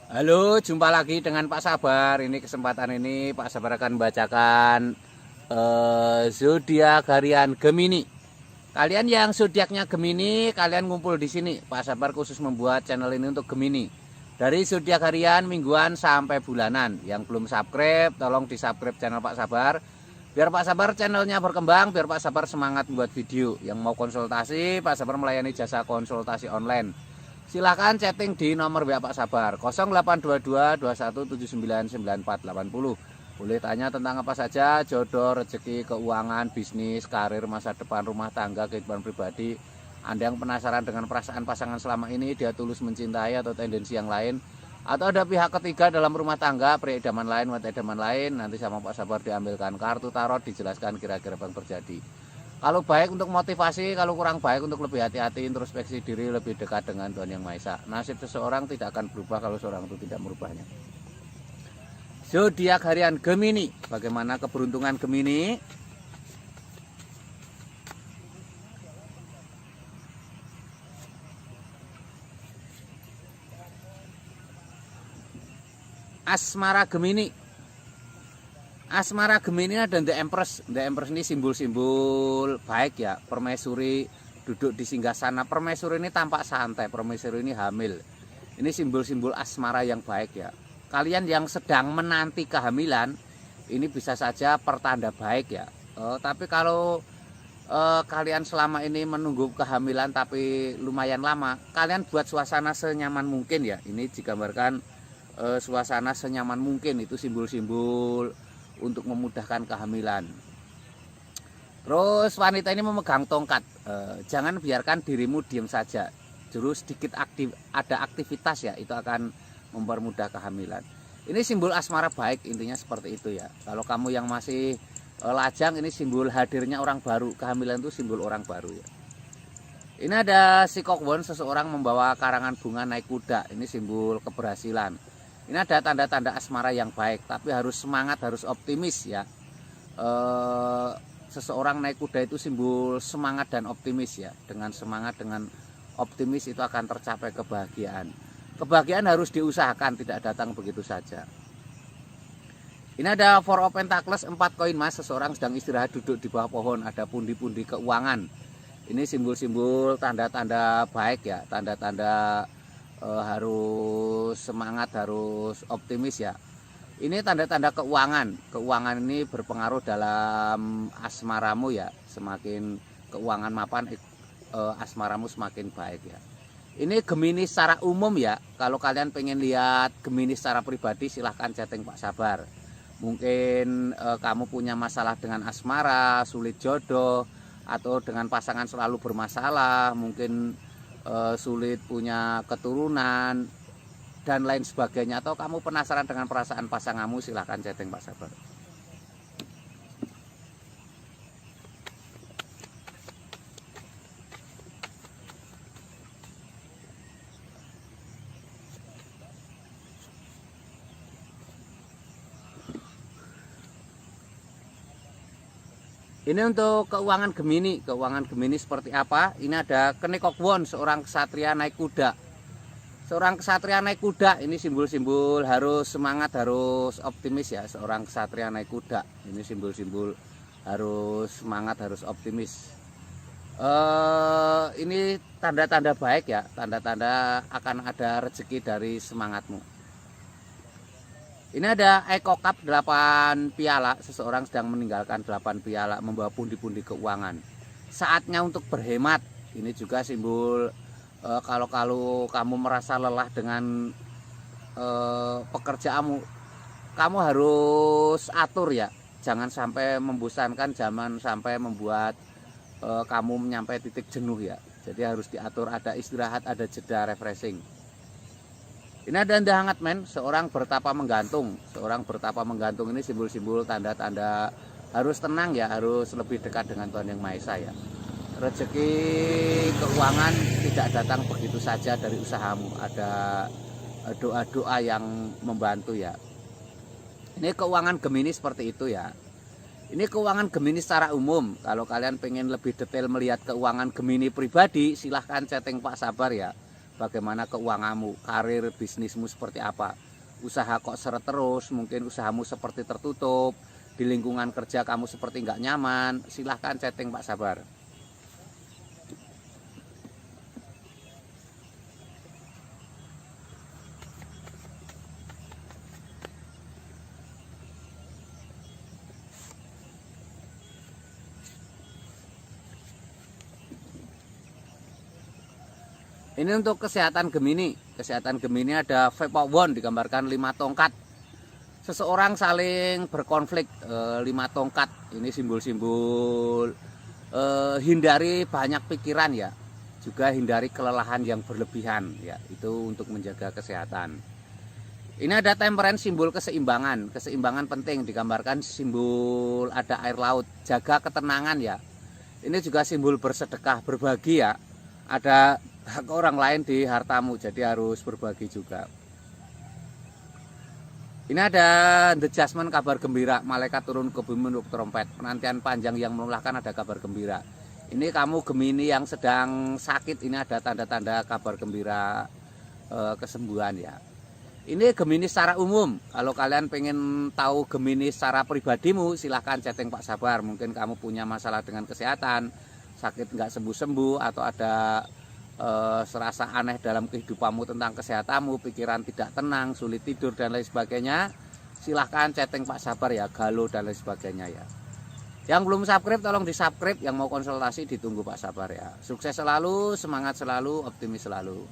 Halo, jumpa lagi dengan Pak Sabar. Ini kesempatan ini Pak Sabar akan membacakan zodiak harian Gemini. Kalian yang zodiaknya Gemini, kalian ngumpul di sini. Pak Sabar khusus membuat channel ini untuk Gemini. Dari zodiak harian, mingguan sampai bulanan. Yang belum subscribe, tolong di-subscribe channel Pak Sabar. Biar Pak Sabar channelnya berkembang, biar Pak Sabar semangat membuat video. Yang mau konsultasi, Pak Sabar melayani jasa konsultasi online. Silahkan chatting di nomor WA Pak Sabar 0822 21799480. Boleh tanya tentang apa saja, jodoh, rezeki, keuangan, bisnis, karir, masa depan, rumah tangga, kehidupan pribadi. Anda yang penasaran dengan perasaan pasangan selama ini, dia tulus mencintai atau tendensi yang lain, atau ada pihak ketiga dalam rumah tangga, pria idaman lain, wanita idaman lain, nanti sama Pak Sabar diambilkan kartu tarot, dijelaskan kira-kira apa yang terjadi. Kalau baik untuk motivasi, kalau kurang baik untuk lebih hati-hati, introspeksi diri, lebih dekat dengan Tuhan Yang Maha Esa. Nasib seseorang tidak akan berubah kalau seorang itu tidak merubahnya. Zodiak harian Gemini. Bagaimana keberuntungan Gemini? Asmara Gemini. Asmara Gemini ada The Empress. The Empress ini simbol-simbol baik ya. Permaisuri duduk di singgasana. Permaisuri ini tampak santai. Permaisuri ini hamil. Ini simbol-simbol asmara yang baik ya. Kalian yang sedang menanti kehamilan, ini bisa saja pertanda baik ya. Tapi kalau kalian selama ini menunggu kehamilan tapi lumayan lama, kalian buat suasana senyaman mungkin ya. Ini digambarkan suasana senyaman mungkin, itu simbol-simbol untuk memudahkan kehamilan. Terus wanita ini memegang tongkat. Jangan biarkan dirimu diam saja. Terus sedikit ada aktivitas ya, itu akan mempermudah kehamilan. Ini simbol asmara baik, intinya seperti itu ya. Kalau kamu yang masih lajang, ini simbol hadirnya orang baru. Kehamilan itu simbol orang baru ya. Ini ada sikokbon, seseorang membawa karangan bunga naik kuda. Ini simbol keberhasilan. Ini ada tanda-tanda asmara yang baik, tapi harus semangat, harus optimis ya. Seseorang naik kuda itu simbol semangat dan optimis ya. Dengan semangat, dengan optimis itu akan tercapai kebahagiaan. Kebahagiaan harus diusahakan, tidak datang begitu saja. Ini ada Four of Pentacles, 4 koin emas. Seseorang sedang istirahat duduk di bawah pohon, ada pundi-pundi keuangan. Ini simbol-simbol tanda-tanda baik ya, tanda-tanda harus semangat, harus optimis ya. Ini tanda-tanda keuangan. Keuangan ini berpengaruh dalam asmaramu ya. Semakin keuangan mapan, asmaramu semakin baik ya. Ini Gemini secara umum ya. Kalau kalian pengen lihat Gemini secara pribadi, silahkan chatting Pak Sabar. Mungkin kamu punya masalah dengan asmara, sulit jodoh, atau dengan pasangan selalu bermasalah, mungkin sulit punya keturunan dan lain sebagainya, atau kamu penasaran dengan perasaan pasanganmu, silahkan chatting Pak Sabar. Ini untuk keuangan Gemini. Keuangan Gemini seperti apa? Ini ada Kenekokbon, seorang ksatria naik kuda. Seorang ksatria naik kuda, ini simbol-simbol harus semangat, harus optimis ya. Seorang ksatria naik kuda, ini simbol-simbol harus semangat, harus optimis. Ini tanda-tanda baik ya, tanda-tanda akan ada rezeki dari semangatmu. Ini ada Eco Cup 8 piala. Seseorang sedang meninggalkan 8 piala, membawa pundi-pundi keuangan. Saatnya untuk berhemat. Ini juga simbol kalau kamu merasa lelah dengan pekerjaanmu, kamu harus atur ya. Jangan sampai membosankan, jangan sampai membuat kamu menyampai titik jenuh ya. Jadi harus diatur, ada istirahat, ada jeda refreshing. Ini ada Anda hangat men, seorang bertapa menggantung. Seorang bertapa menggantung ini simbol-simbol tanda-tanda harus tenang ya, harus lebih dekat dengan Tuhan Yang Maha Esa ya. Rezeki keuangan tidak datang begitu saja dari usahamu, ada doa-doa yang membantu ya. Ini keuangan Gemini seperti itu ya. Ini keuangan Gemini secara umum. Kalau kalian pengen lebih detail melihat keuangan Gemini pribadi, silahkan chatting Pak Sabar ya. bagaimana keuanganmu, karir bisnismu seperti apa. Usaha kok seret terus, mungkin usahamu seperti tertutup, di lingkungan kerja kamu seperti nggak nyaman, silahkan chatting Pak Sabar. Ini untuk kesehatan Gemini. Kesehatan Gemini ada Vepawon digambarkan 5 tongkat. Seseorang saling berkonflik 5 tongkat. Ini simbol-simbol hindari banyak pikiran ya. Juga hindari kelelahan yang berlebihan ya. Itu untuk menjaga kesehatan. Ini ada Temperance, simbol keseimbangan. Keseimbangan penting digambarkan simbol ada air laut. Jaga ketenangan ya. Ini juga simbol bersedekah, berbagi ya. Ada hak orang lain di hartamu, jadi harus berbagi juga. Ini ada The Jasmine, kabar gembira. Malaikat turun ke bumi untuk trompet. Penantian panjang yang melelahkan, ada kabar gembira. Ini kamu Gemini yang sedang sakit, ini ada tanda-tanda kabar gembira kesembuhan ya. Ini Gemini secara umum. Kalau kalian pengen tahu Gemini secara pribadimu, silahkan chatting Pak Sabar. Mungkin kamu punya masalah dengan kesehatan, sakit nggak sembuh-sembuh, atau ada serasa aneh dalam kehidupanmu tentang kesehatanmu, pikiran tidak tenang, sulit tidur dan lain sebagainya, silahkan chatting Pak Sabar ya, galau dan lain sebagainya ya. Yang belum subscribe tolong di subscribe, yang mau konsultasi ditunggu Pak Sabar ya. Sukses selalu, semangat selalu, optimis selalu.